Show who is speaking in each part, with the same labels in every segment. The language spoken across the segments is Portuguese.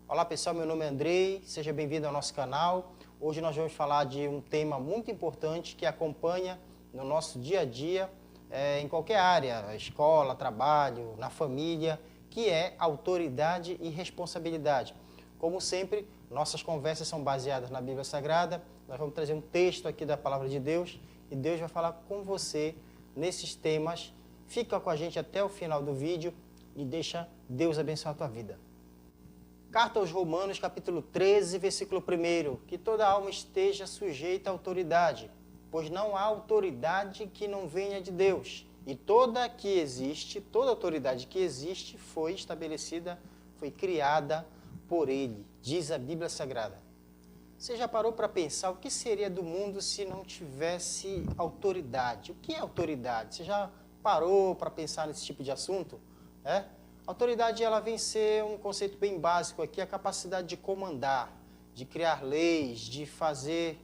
Speaker 1: Olá pessoal, meu nome é Andrei, seja bem-vindo ao nosso canal. Hoje nós vamos falar de um tema muito importante que acompanha no nosso dia a dia, em qualquer área, escola, trabalho, na família, que é autoridade e responsabilidade. Como sempre, nossas conversas são baseadas na Bíblia Sagrada. Nós vamos trazer um texto aqui da Palavra de Deus e Deus vai falar com você nesses temas. Fica com a gente até o final do vídeo e deixa Deus abençoar a tua vida. Carta aos Romanos, capítulo 13, versículo 1. Que toda alma esteja sujeita à autoridade, pois não há autoridade que não venha de Deus. E toda autoridade que existe foi estabelecida, foi criada por Ele, diz a Bíblia Sagrada. Você já parou para pensar o que seria do mundo se não tivesse autoridade? O que é autoridade? Você já parou para pensar nesse tipo de assunto? Autoridade, ela vem ser um conceito bem básico aqui, a capacidade de comandar, de criar leis, de fazer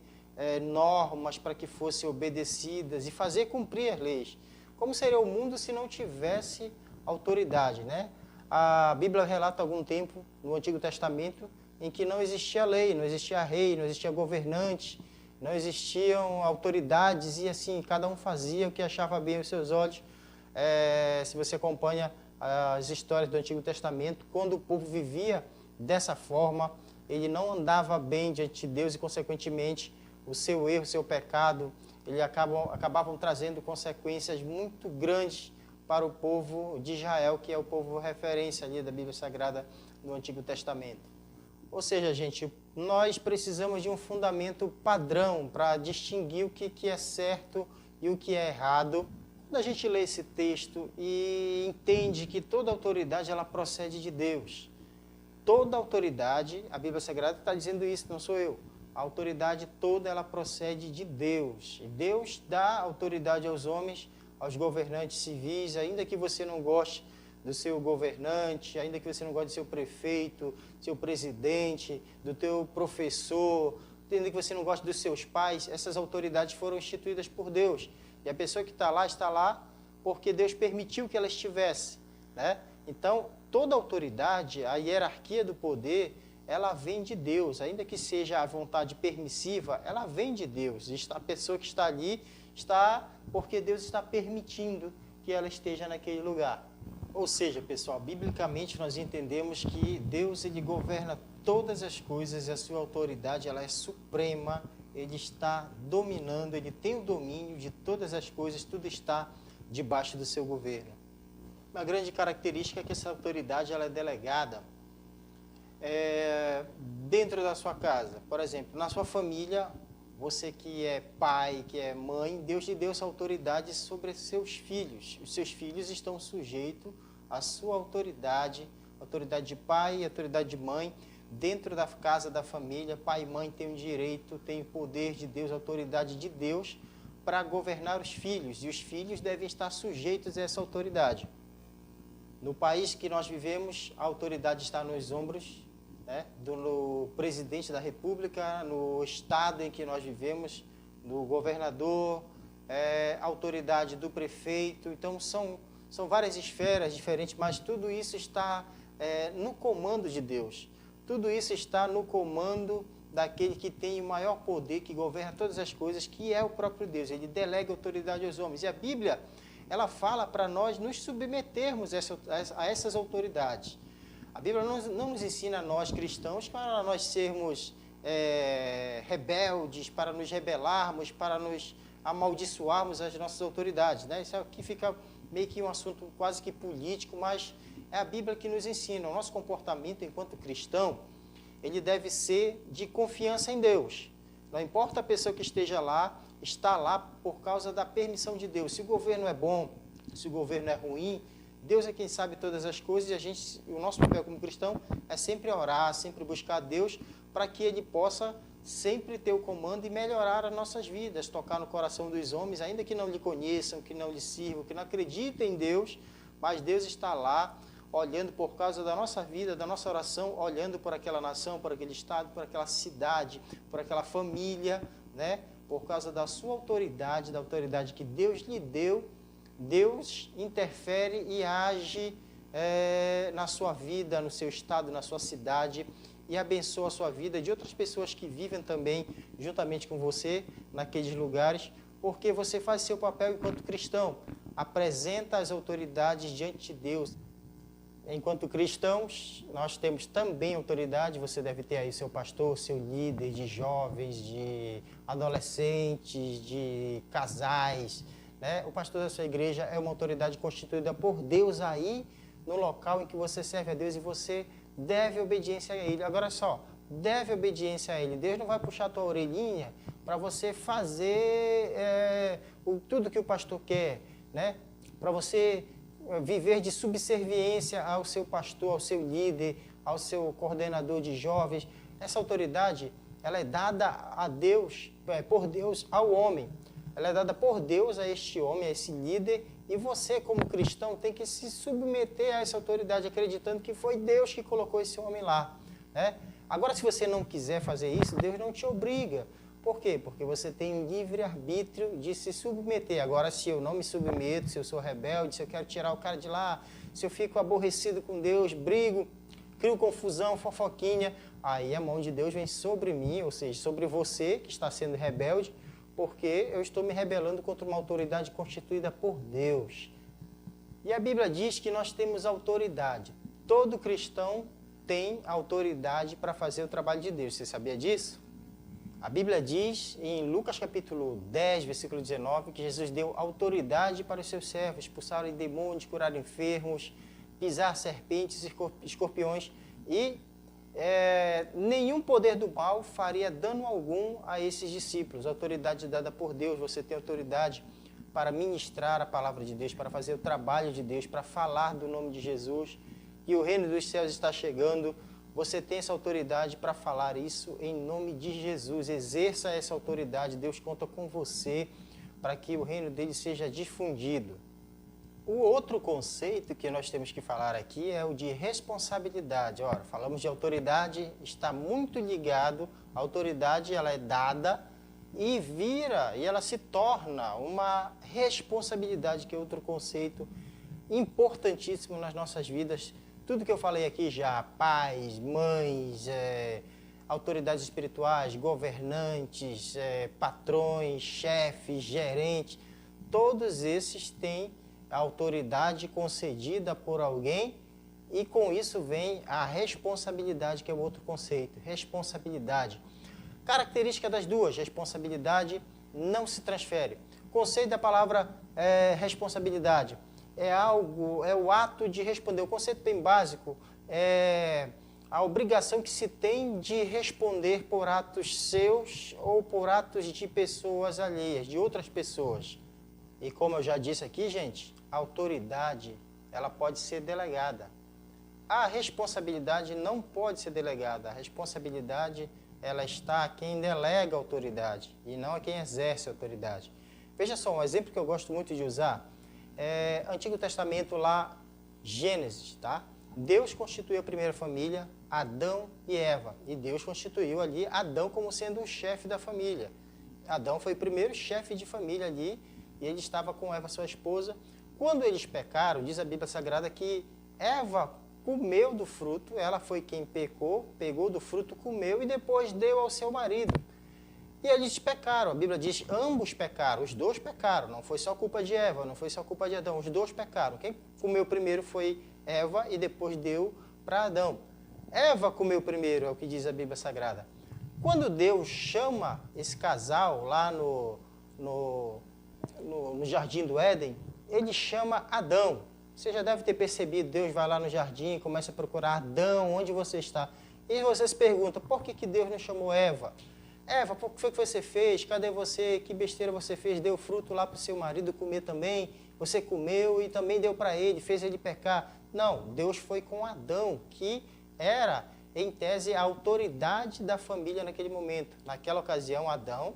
Speaker 1: normas para que fossem obedecidas e fazer cumprir as leis. Como seria o mundo se não tivesse autoridade, né? A Bíblia relata algum tempo, no Antigo Testamento, em que não existia lei, não existia rei, não existia governante, não existiam autoridades e assim, cada um fazia o que achava bem aos seus olhos. Se você acompanha as histórias do Antigo Testamento, quando o povo vivia dessa forma, ele não andava bem diante de Deus e, consequentemente, o seu erro, o seu pecado, ele acabavam trazendo consequências muito grandes para o povo de Israel, que é o povo referência ali da Bíblia Sagrada no Antigo Testamento. Ou seja, gente, nós precisamos de um fundamento padrão para distinguir o que é certo e o que é errado. Quando a gente lê esse texto e entende que toda autoridade ela procede de Deus. Toda autoridade, a Bíblia Sagrada está dizendo isso, não sou eu. A autoridade toda ela procede de Deus. E Deus dá autoridade aos homens, aos governantes civis, ainda que você não goste do seu governante, ainda que você não goste do seu prefeito, seu presidente, do teu professor, ainda que você não goste dos seus pais, essas autoridades foram instituídas por Deus. E a pessoa que está lá porque Deus permitiu que ela estivesse, né? Então, toda autoridade, a hierarquia do poder, ela vem de Deus. Ainda que seja a vontade permissiva, ela vem de Deus. A pessoa que está ali está porque Deus está permitindo que ela esteja naquele lugar. Ou seja, pessoal, biblicamente nós entendemos que Deus ele governa todas as coisas e a sua autoridade ela é suprema. Ele está dominando, ele tem o domínio de todas as coisas, tudo está debaixo do seu governo. Uma grande característica é que essa autoridade ela é delegada dentro da sua casa. Por exemplo, na sua família, você que é pai, que é mãe, Deus lhe deu essa autoridade sobre seus filhos. Os seus filhos estão sujeitos à sua autoridade de pai e autoridade de mãe. Dentro da casa da família, pai e mãe têm o direito, têm o poder de Deus, a autoridade de Deus para governar os filhos. E os filhos devem estar sujeitos a essa autoridade. No país que nós vivemos, a autoridade está nos ombros do presidente da República, no estado em que nós vivemos, do governador, a autoridade do prefeito. Então, são várias esferas diferentes, mas tudo isso está no comando de Deus. Tudo isso está no comando daquele que tem o maior poder, que governa todas as coisas, que é o próprio Deus. Ele delega autoridade aos homens. E a Bíblia, ela fala para nós nos submetermos a essas autoridades. A Bíblia não nos ensina a nós cristãos para nós sermos rebeldes, para nos rebelarmos, para nos amaldiçoarmos as nossas autoridades, né? Isso aqui fica meio que um assunto quase que político, mas é a Bíblia que nos ensina. O nosso comportamento enquanto cristão, ele deve ser de confiança em Deus. Não importa a pessoa que esteja lá, está lá por causa da permissão de Deus. Se o governo é bom, se o governo é ruim, Deus é quem sabe todas as coisas e o nosso papel como cristão é sempre orar, sempre buscar Deus para que Ele possa sempre ter o comando e melhorar as nossas vidas, tocar no coração dos homens, ainda que não lhe conheçam, que não lhe sirvam, que não acreditem em Deus, mas Deus está lá olhando por causa da nossa vida, da nossa oração, olhando por aquela nação, por aquele estado, por aquela cidade, por aquela família, né? Por causa da sua autoridade, da autoridade que Deus lhe deu, Deus interfere e age na sua vida, no seu estado, na sua cidade, e abençoa a sua vida, de outras pessoas que vivem também juntamente com você naqueles lugares, porque você faz seu papel enquanto cristão, apresenta as autoridades diante de Deus. Enquanto cristãos, nós temos também autoridade, você deve ter aí seu pastor, seu líder de jovens, de adolescentes, de casais, né? O pastor da sua igreja é uma autoridade constituída por Deus aí no local em que você serve a Deus e você deve obediência a Ele. Agora só, deve obediência a Ele. Deus não vai puxar a tua orelhinha para você fazer tudo que o pastor quer, né? Para você viver de subserviência ao seu pastor, ao seu líder, ao seu coordenador de jovens. Essa autoridade, ela é dada a Deus, por Deus ao homem. Ela é dada por Deus a este homem, a esse líder, e você, como cristão, tem que se submeter a essa autoridade, acreditando que foi Deus que colocou esse homem lá, né? Agora, se você não quiser fazer isso, Deus não te obriga. Por quê? Porque você tem um livre-arbítrio de se submeter. Agora, se eu não me submeto, se eu sou rebelde, se eu quero tirar o cara de lá, se eu fico aborrecido com Deus, brigo, crio confusão, fofoquinha, aí a mão de Deus vem sobre mim, ou seja, sobre você que está sendo rebelde, porque eu estou me rebelando contra uma autoridade constituída por Deus. E a Bíblia diz que nós temos autoridade. Todo cristão tem autoridade para fazer o trabalho de Deus. Você sabia disso? A Bíblia diz em Lucas capítulo 10, versículo 19, que Jesus deu autoridade para os seus servos, expulsarem demônios, curar enfermos, pisar serpentes e escorpiões, e nenhum poder do mal faria dano algum a esses discípulos. A autoridade dada por Deus, você tem autoridade para ministrar a palavra de Deus, para fazer o trabalho de Deus, para falar do nome de Jesus, e o reino dos céus está chegando. Você tem essa autoridade para falar isso em nome de Jesus. Exerça essa autoridade. Deus conta com você para que o reino dele seja difundido. O outro conceito que nós temos que falar aqui é o de responsabilidade. Ora, falamos de autoridade, está muito ligado. A autoridade, ela é dada e vira, e ela se torna uma responsabilidade, que é outro conceito importantíssimo nas nossas vidas. Tudo que eu falei aqui já, pais, mães, autoridades espirituais, governantes, patrões, chefes, gerentes, todos esses têm a autoridade concedida por alguém, e com isso vem a responsabilidade, que é o outro conceito, responsabilidade. Característica das duas, responsabilidade não se transfere. Conceito da palavra responsabilidade. É o ato de responder. O conceito bem básico é a obrigação que se tem de responder por atos seus ou por atos de pessoas alheias, de outras pessoas. E como eu já disse aqui, gente, a autoridade, ela pode ser delegada. A responsabilidade não pode ser delegada. A responsabilidade, ela está a quem delega a autoridade e não a quem exerce a autoridade. Veja só, um exemplo que eu gosto muito de usar. Antigo Testamento lá, Gênesis, tá? Deus constituiu a primeira família, Adão e Eva. E Deus constituiu ali Adão como sendo o chefe da família. Adão foi o primeiro chefe de família ali, e ele estava com Eva, sua esposa. Quando eles pecaram, diz a Bíblia Sagrada que Eva comeu do fruto, ela foi quem pecou, pegou do fruto, comeu e depois deu ao seu marido. E eles pecaram, a Bíblia diz, ambos pecaram, os dois pecaram, não foi só culpa de Eva, não foi só culpa de Adão, os dois pecaram. Quem comeu primeiro foi Eva e depois deu para Adão. Eva comeu primeiro, é o que diz a Bíblia Sagrada. Quando Deus chama esse casal lá no Jardim do Éden, ele chama Adão. Você já deve ter percebido, Deus vai lá no jardim, começa a procurar Adão, onde você está? E você se pergunta, por que Deus não chamou Eva? Eva, por que foi que você fez? Cadê você? Que besteira você fez? Deu fruto lá para o seu marido comer também? Você comeu e também deu para ele, fez ele pecar? Não, Deus foi com Adão, que era, em tese, a autoridade da família naquele momento. Naquela ocasião, Adão,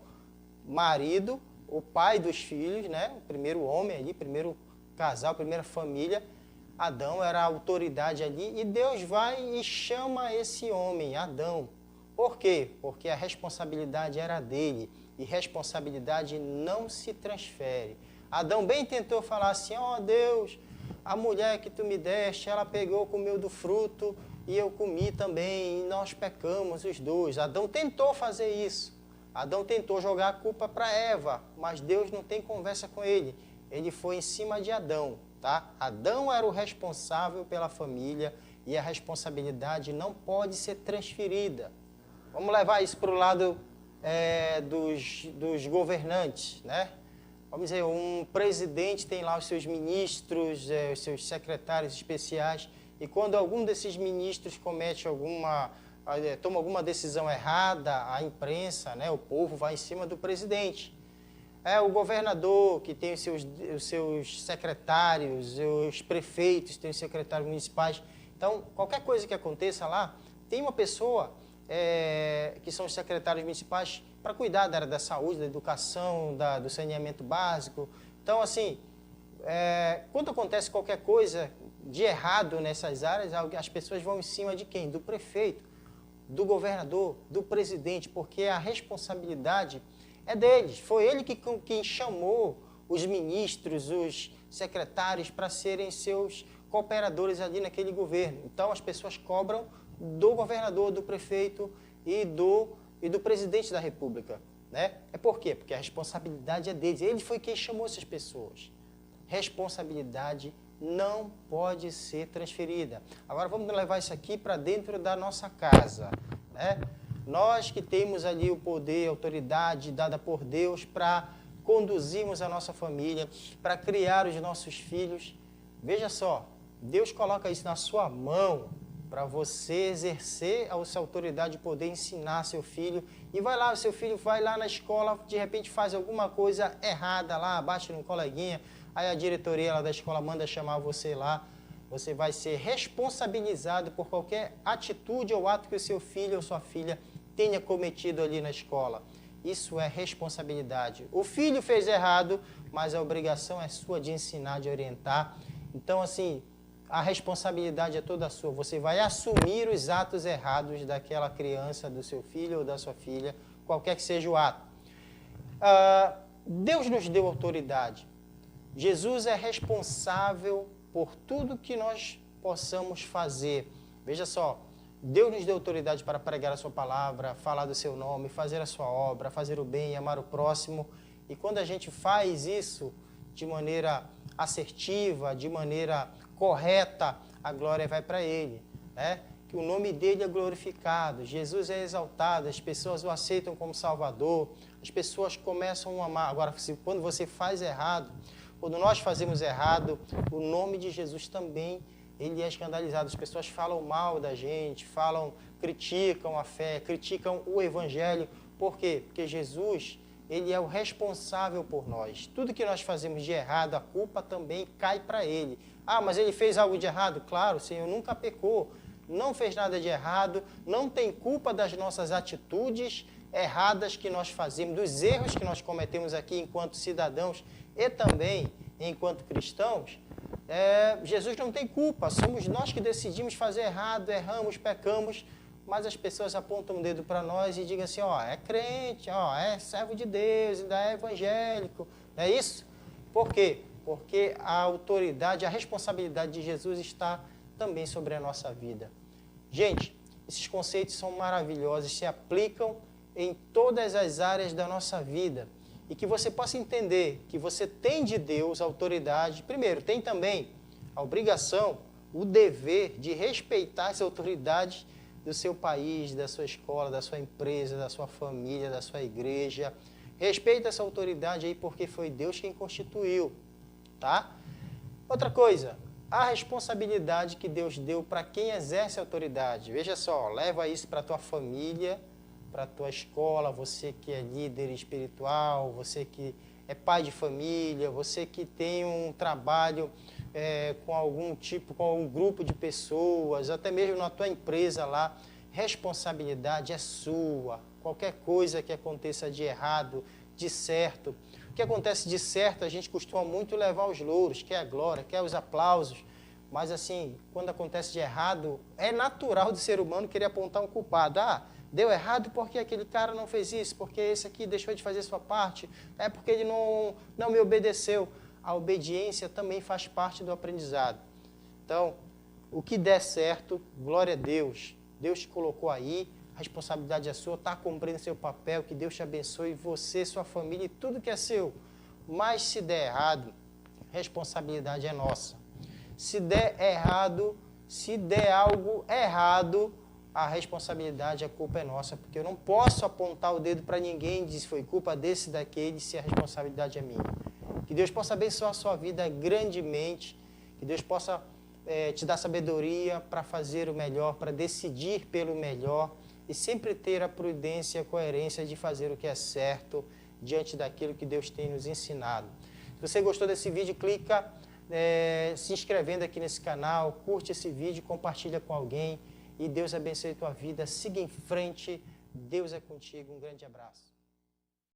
Speaker 1: marido, o pai dos filhos, né? O primeiro homem ali, primeiro casal, primeira família, Adão era a autoridade ali, e Deus vai e chama esse homem, Adão. Por quê? Porque a responsabilidade era dele, e responsabilidade não se transfere. Adão bem tentou falar assim, ó Deus, a mulher que tu me deste, ela pegou, comeu do fruto, e eu comi também, e nós pecamos os dois. Adão tentou fazer isso. Adão tentou jogar a culpa para Eva, mas Deus não tem conversa com ele. Ele foi em cima de Adão, tá? Adão era o responsável pela família e a responsabilidade não pode ser transferida. Vamos levar isso para o lado dos governantes, né? Vamos dizer, um presidente tem lá os seus ministros, os seus secretários especiais, e quando algum desses ministros toma alguma decisão errada, a imprensa, né, o povo vai em cima do presidente. O governador que tem os seus secretários, os prefeitos têm os secretários municipais. Então, qualquer coisa que aconteça lá, tem uma pessoa que são os secretários municipais para cuidar da área da saúde, da educação, do saneamento básico. Então, assim, quando acontece qualquer coisa de errado nessas áreas, as pessoas vão em cima de quem? Do prefeito, do governador, do presidente, porque a responsabilidade é deles. Foi ele quem chamou os ministros, os secretários para serem seus cooperadores ali naquele governo. Então, as pessoas cobram do governador, do prefeito e do presidente da República, né? Por quê? Porque a responsabilidade é deles. Ele foi quem chamou essas pessoas. Responsabilidade não pode ser transferida. Agora vamos levar isso aqui para dentro da nossa casa, né? Nós que temos ali o poder, a autoridade dada por Deus para conduzirmos a nossa família, para criar os nossos filhos. Veja só, Deus coloca isso na sua mão para você exercer a sua autoridade de poder ensinar seu filho. E vai lá, o seu filho vai lá na escola, de repente faz alguma coisa errada lá, bate num coleguinha, aí a diretoria lá da escola manda chamar você lá. Você vai ser responsabilizado por qualquer atitude ou ato que o seu filho ou sua filha tenha cometido ali na escola. Isso é responsabilidade. O filho fez errado, mas a obrigação é sua de ensinar, de orientar. Então, assim, a responsabilidade é toda sua. Você vai assumir os atos errados daquela criança, do seu filho ou da sua filha, qualquer que seja o ato. Deus nos deu autoridade. Jesus é responsável por tudo que nós possamos fazer. Veja só, Deus nos deu autoridade para pregar a sua palavra, falar do seu nome, fazer a sua obra, fazer o bem, amar o próximo. E quando a gente faz isso de maneira assertiva, de maneira correta, a glória vai para Ele, né? Que o nome dele é glorificado, Jesus é exaltado, as pessoas o aceitam como Salvador, as pessoas começam a amar. Agora, quando você faz errado, quando nós fazemos errado, o nome de Jesus também, ele é escandalizado. As pessoas falam mal da gente, criticam a fé, criticam o Evangelho. Por quê? Porque Jesus, ele é o responsável por nós. Tudo que nós fazemos de errado, a culpa também cai para ele. Mas ele fez algo de errado? Claro, o Senhor nunca pecou, não fez nada de errado, não tem culpa das nossas atitudes erradas que nós fazemos, dos erros que nós cometemos aqui enquanto cidadãos e também enquanto cristãos. Jesus não tem culpa, somos nós que decidimos fazer errado, erramos, pecamos, mas as pessoas apontam o dedo para nós e digam assim, é crente, é servo de Deus, ainda é evangélico, não é isso? Por quê? Porque a autoridade, a responsabilidade de Jesus está também sobre a nossa vida. Gente, esses conceitos são maravilhosos, se aplicam em todas as áreas da nossa vida. E que você possa entender que você tem de Deus a autoridade. Primeiro, tem também a obrigação, o dever de respeitar as autoridades do seu país, da sua escola, da sua empresa, da sua família, da sua igreja. Respeita essa autoridade aí porque foi Deus quem constituiu, tá? Outra coisa, a responsabilidade que Deus deu para quem exerce a autoridade. Veja só, leva isso para a tua família, para a tua escola, você que é líder espiritual, você que é pai de família, você que tem um trabalho com algum grupo de pessoas, até mesmo na tua empresa lá, responsabilidade é sua. Qualquer coisa que aconteça de errado, de certo. O que acontece de certo, a gente costuma muito levar os louros, quer a glória, quer os aplausos, mas assim, quando acontece de errado, é natural do ser humano querer apontar um culpado. Deu errado porque aquele cara não fez isso, porque esse aqui deixou de fazer sua parte, porque ele não me obedeceu. A obediência também faz parte do aprendizado. Então, O que der certo, glória a Deus. Deus te colocou aí, a responsabilidade é sua, está cumprindo seu papel, que Deus te abençoe, você, sua família e tudo que é seu. Mas se der errado, responsabilidade é nossa. Se der errado, se der algo errado, a responsabilidade, a culpa é nossa, porque eu não posso apontar o dedo para ninguém e dizer foi culpa desse, daquele, se a responsabilidade é minha. Que Deus possa abençoar a sua vida grandemente, que Deus possa te dar sabedoria para fazer o melhor, para decidir pelo melhor e sempre ter a prudência e a coerência de fazer o que é certo diante daquilo que Deus tem nos ensinado. Se você gostou desse vídeo, clica se inscrevendo aqui nesse canal, curte esse vídeo, compartilha com alguém e Deus abençoe a tua vida. Siga em frente, Deus é contigo. Um grande abraço.